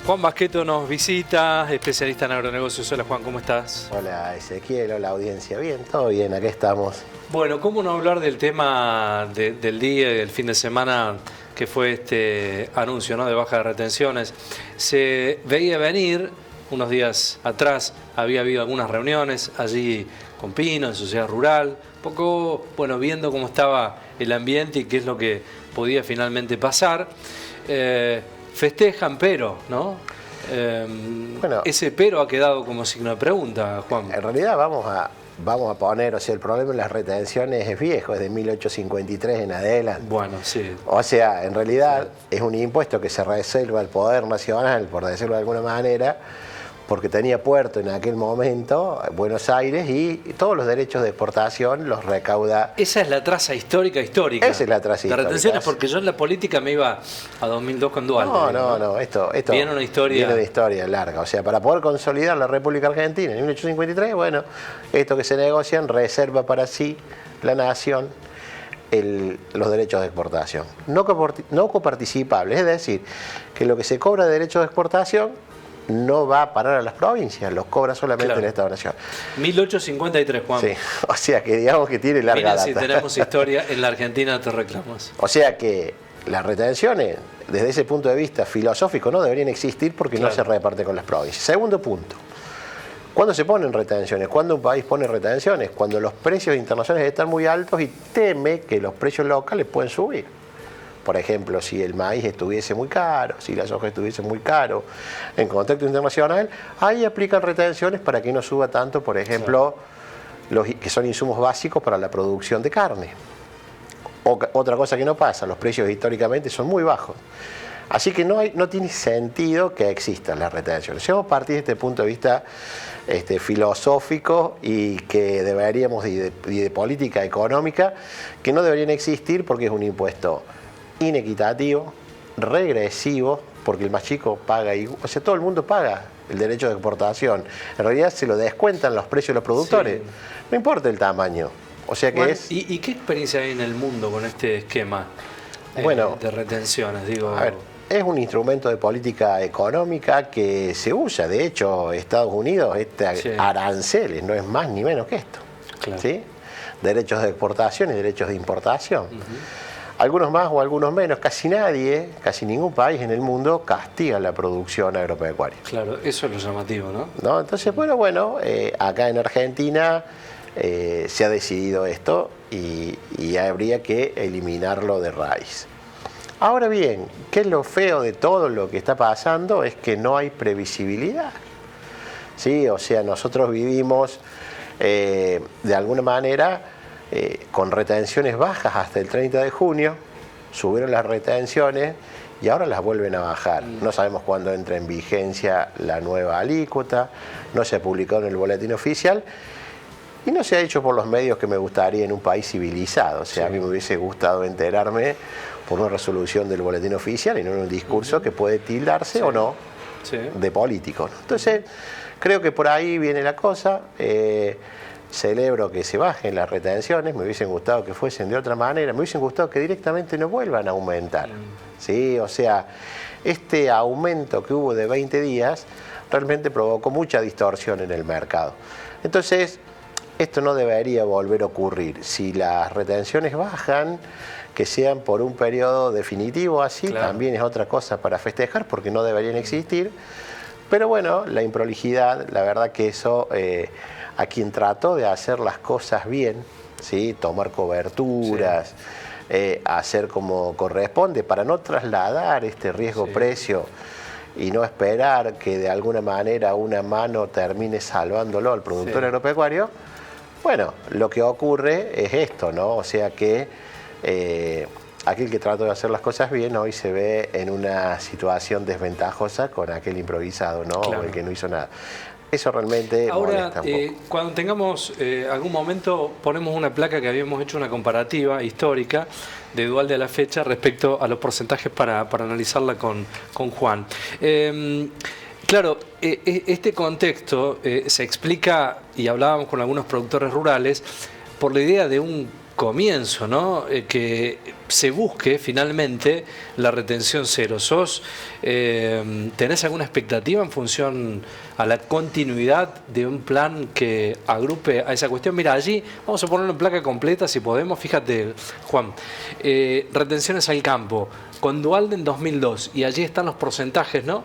Juan Basqueto nos visita, especialista en agronegocios. Hola Juan, ¿cómo estás? Hola Ezequiel, hola audiencia. Bien, todo bien, aquí estamos. Bueno, ¿cómo no hablar del tema del día y del fin de semana que fue este anuncio, ¿no?, de baja de retenciones? Se veía venir, unos días atrás había habido algunas reuniones allí con Pino, en Sociedad Rural, un poco, bueno, viendo cómo estaba el ambiente y qué es lo que podía finalmente pasar. Festejan, pero, ¿no? Bueno, ese pero ha quedado como signo de pregunta, Juan. En realidad vamos a poner, o sea, el problema de las retenciones es viejo, es de 1853 en adelante. Bueno, sí. O sea, en realidad es un impuesto que se reserva al Poder Nacional, por decirlo de alguna manera, porque tenía puerto en aquel momento Buenos Aires y todos los derechos de exportación los recauda. Esa es la traza histórica. Esa es la traza histórica. De retenciones, porque yo en la política me iba a 2002 con Dualde. No, esto viene una historia larga. O sea, para poder consolidar la República Argentina en 1853, bueno, esto que se negocian reserva para sí la nación los derechos de exportación. No coparticipables, es decir, que lo que se cobra de derechos de exportación no va a parar a las provincias, los cobra solamente el Estado Nacional. 1853, Juan. Sí, o sea que digamos que tiene larga data. Si tenemos historia en la Argentina, te reclamos. O sea que las retenciones, desde ese punto de vista filosófico, no deberían existir porque no se reparte con las provincias. Segundo punto, ¿cuándo se ponen retenciones? ¿Cuándo un país pone retenciones? Cuando los precios internacionales están muy altos y teme que los precios locales pueden subir. Por ejemplo, si el maíz estuviese muy caro, si la soja estuviese muy caro, en contexto internacional, ahí aplican retenciones para que no suba tanto, por ejemplo, los que son insumos básicos para la producción de carne. Otra cosa que no pasa, los precios históricamente son muy bajos. Así que no tiene sentido que existan las retenciones. Yo partir de este punto de vista filosófico y que deberíamos, y de política económica, que no deberían existir porque es un impuesto inequitativo, regresivo, porque el más chico paga, o sea, todo el mundo paga el derecho de exportación. En realidad se lo descuentan los precios de los productores. Sí. No importa el tamaño. O sea que bueno, ¿Y qué experiencia hay en el mundo con este esquema de retenciones? Digo, a ver, es un instrumento de política económica que se usa. De hecho, Estados Unidos, aranceles, no es más ni menos que esto. Claro. ¿Sí? Derechos de exportación y derechos de importación. Algunos más o algunos menos, casi nadie, casi ningún país en el mundo castiga la producción agropecuaria. Claro, eso es lo llamativo, ¿no? Entonces, bueno, acá en Argentina se ha decidido esto y habría que eliminarlo de raíz. Ahora bien, ¿qué es lo feo de todo lo que está pasando? Es que no hay previsibilidad. ¿Sí? O sea, nosotros vivimos de alguna manera con retenciones bajas hasta el 30 de junio, subieron las retenciones y ahora las vuelven a bajar. No sabemos cuándo entra en vigencia la nueva alícuota, no se ha publicado en el boletín oficial y no se ha hecho por los medios que me gustaría en un país civilizado. O sea, a mí me hubiese gustado enterarme por una resolución del boletín oficial y no en un discurso que puede tildarse o no de político, ¿no? Entonces, creo que por ahí viene la cosa. Celebro que se bajen las retenciones, me hubiesen gustado que fuesen de otra manera, me hubiesen gustado que directamente no vuelvan a aumentar. ¿Sí? O sea, este aumento que hubo de 20 días realmente provocó mucha distorsión en el mercado. Entonces, esto no debería volver a ocurrir. Si las retenciones bajan, que sean por un periodo definitivo así, también es otra cosa para festejar porque no deberían existir. Pero bueno, la improlijidad, la verdad que eso, a quien trató de hacer las cosas bien, ¿sí? Tomar coberturas, hacer como corresponde para no trasladar este riesgo-precio y no esperar que de alguna manera una mano termine salvándolo al productor agropecuario, bueno, lo que ocurre es esto, ¿no? O sea que aquel que trató de hacer las cosas bien hoy se ve en una situación desventajosa con aquel improvisado, ¿no? O el que no hizo nada. Eso realmente molesta un poco. Cuando tengamos algún momento, ponemos una placa que habíamos hecho una comparativa histórica de Dualde a la fecha respecto a los porcentajes para analizarla con Juan. Claro, este contexto se explica, y hablábamos con algunos productores rurales, por la idea de un comienzo, ¿no? Que se busque finalmente la retención cero. ¿Tenés alguna expectativa en función a la continuidad de un plan que agrupe a esa cuestión? Mira, allí vamos a ponerlo en placa completa si podemos. Fíjate, Juan, retenciones al campo con Dualde en 2002, y allí están los porcentajes, ¿no?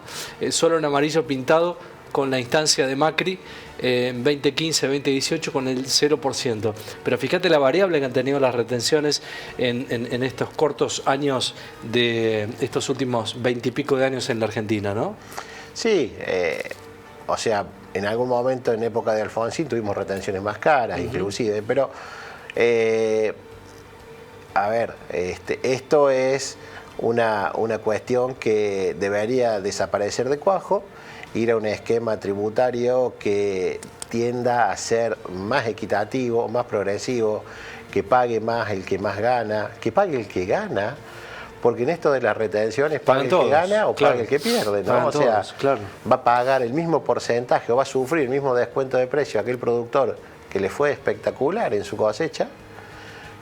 Solo en amarillo pintado con la instancia de Macri en 2015, 2018 con el 0%. Pero fíjate la variable que han tenido las retenciones en estos cortos años de estos últimos 20 y pico de años en la Argentina, ¿no? Sí, o sea, en algún momento en época de Alfonsín tuvimos retenciones más caras, inclusive, pero a ver, esto es una cuestión que debería desaparecer de cuajo, ir a un esquema tributario que tienda a ser más equitativo, más progresivo, que pague más el que más gana, que pague el que gana, porque en esto de las retenciones pague el que gana o pague el que pierde, ¿no? O sea, va a pagar el mismo porcentaje o va a sufrir el mismo descuento de precio aquel productor que le fue espectacular en su cosecha,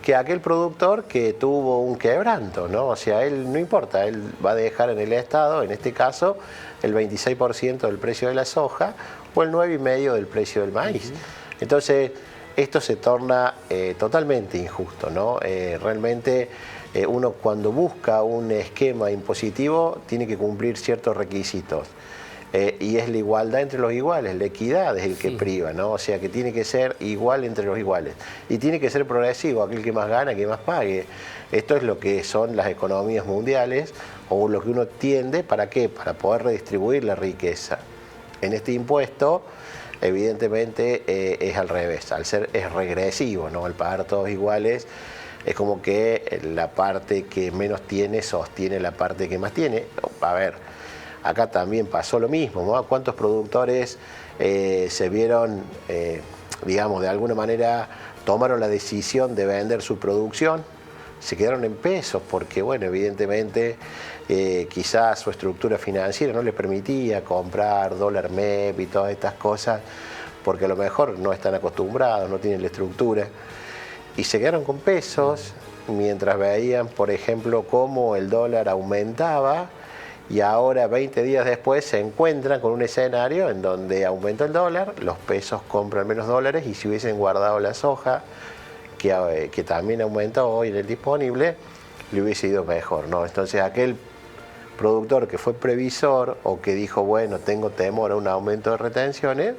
que aquel productor que tuvo un quebranto, ¿no? O sea, él no importa, él va a dejar en el Estado, en este caso, el 26% del precio de la soja o el 9,5% del precio del maíz. Entonces, esto se torna totalmente injusto, ¿no? Realmente uno cuando busca un esquema impositivo tiene que cumplir ciertos requisitos. Y es la igualdad entre los iguales, la equidad es el que priva, ¿no? O sea que tiene que ser igual entre los iguales. Y tiene que ser progresivo, aquel que más gana, que más pague. Esto es lo que son las economías mundiales o lo que uno tiende, ¿para qué? Para poder redistribuir la riqueza. En este impuesto, evidentemente, es al revés, es regresivo, ¿no? Al pagar todos iguales, es como que la parte que menos tiene sostiene la parte que más tiene. A ver, acá también pasó lo mismo, ¿no? ¿Cuántos productores se vieron, digamos, de alguna manera tomaron la decisión de vender su producción? Se quedaron en pesos porque, bueno, evidentemente quizás su estructura financiera no les permitía comprar dólar MEP y todas estas cosas, porque a lo mejor no están acostumbrados, no tienen la estructura, y se quedaron con pesos mientras veían, por ejemplo, cómo el dólar aumentaba. Y ahora, 20 días después, se encuentran con un escenario en donde aumenta el dólar, los pesos compran menos dólares y si hubiesen guardado la soja, que también aumentó hoy en el disponible, le hubiese ido mejor, ¿no? Entonces, aquel productor que fue previsor o que dijo, bueno, tengo temor a un aumento de retenciones,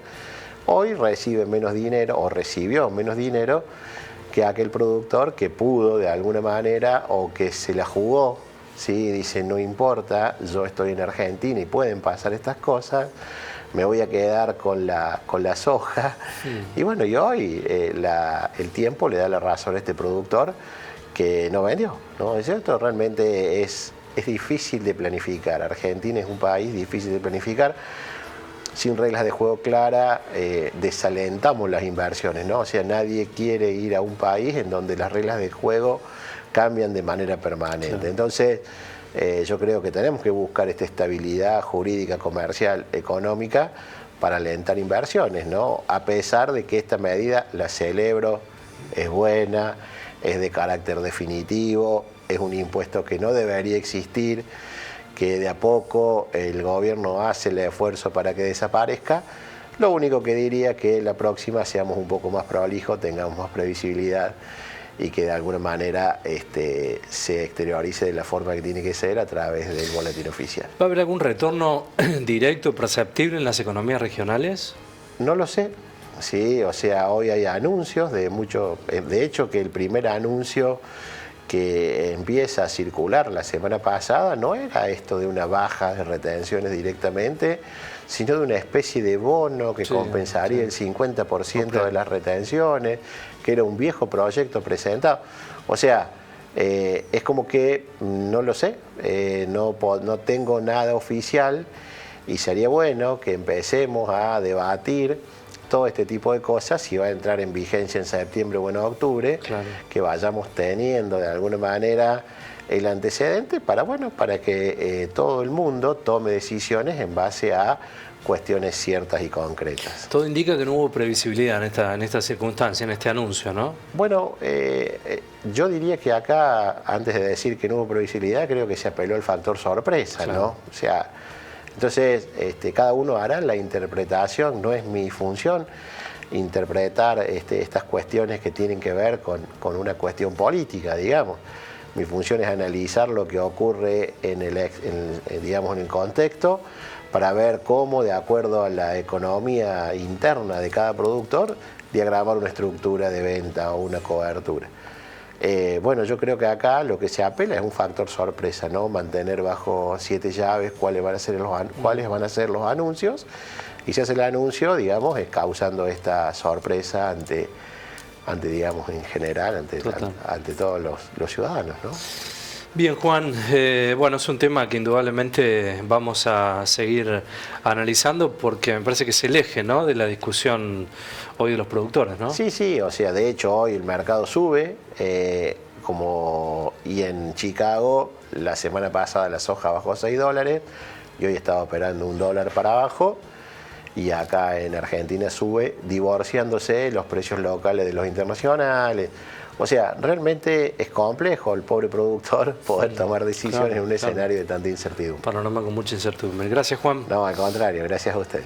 hoy recibe menos dinero o recibió menos dinero que aquel productor que pudo de alguna manera o que se la jugó. Sí, dice, no importa, yo estoy en Argentina y pueden pasar estas cosas, me voy a quedar con la soja. Y bueno, y hoy el tiempo le da la razón a este productor que no vendió, ¿no? Esto realmente es difícil de planificar. Argentina es un país difícil de planificar. Sin reglas de juego claras, desalentamos las inversiones, ¿no? O sea, nadie quiere ir a un país en donde las reglas de juego cambian de manera permanente. Claro. Entonces, yo creo que tenemos que buscar esta estabilidad jurídica, comercial, económica para alentar inversiones, ¿no? A pesar de que esta medida, la celebro, es buena, es de carácter definitivo, es un impuesto que no debería existir, que de a poco el gobierno hace el esfuerzo para que desaparezca. Lo único que diría que la próxima seamos un poco más prolijos, tengamos más previsibilidad y que de alguna manera se exteriorice de la forma que tiene que ser a través del boletín oficial. ¿Va a haber algún retorno directo, perceptible en las economías regionales? No lo sé. Sí, o sea, hoy hay anuncios de hecho que el primer anuncio que empieza a circular la semana pasada no era esto de una baja de retenciones directamente, sino de una especie de bono que compensaría el 50% de las retenciones, que era un viejo proyecto presentado. O sea, es como que, no lo sé, no tengo nada oficial y sería bueno que empecemos a debatir todo este tipo de cosas, si va a entrar en vigencia en septiembre o en octubre, que vayamos teniendo de alguna manera el antecedente para que todo el mundo tome decisiones en base a cuestiones ciertas y concretas. Todo indica que no hubo previsibilidad en esta circunstancia, en este anuncio, ¿no? Bueno, yo diría que acá, antes de decir que no hubo previsibilidad, creo que se apeló al factor sorpresa, claro. ¿no? O sea, entonces cada uno hará la interpretación, no es mi función interpretar estas cuestiones que tienen que ver con una cuestión política, digamos. Mi función es analizar lo que ocurre digamos, en el contexto para ver cómo, de acuerdo a la economía interna de cada productor, diagramar una estructura de venta o una cobertura. Bueno, yo creo que acá lo que se apela es un factor sorpresa, ¿no? Mantener bajo 7 llaves cuáles van a ser los anuncios, y si hace el anuncio, digamos, es causando esta sorpresa ante digamos, en general, ante todos los ciudadanos, ¿no? Bien, Juan, bueno, es un tema que indudablemente vamos a seguir analizando porque me parece que es el eje, ¿no?, de la discusión hoy de los productores, ¿no? Sí, sí, o sea, de hecho hoy el mercado sube, y en Chicago la semana pasada la soja bajó a $6 y hoy estaba operando $1 para abajo, y acá en Argentina sube, divorciándose los precios locales de los internacionales. O sea, realmente es complejo el pobre productor poder tomar decisiones en un escenario de tanta incertidumbre. Panorama con mucha incertidumbre. Gracias, Juan. No, al contrario, gracias a ustedes.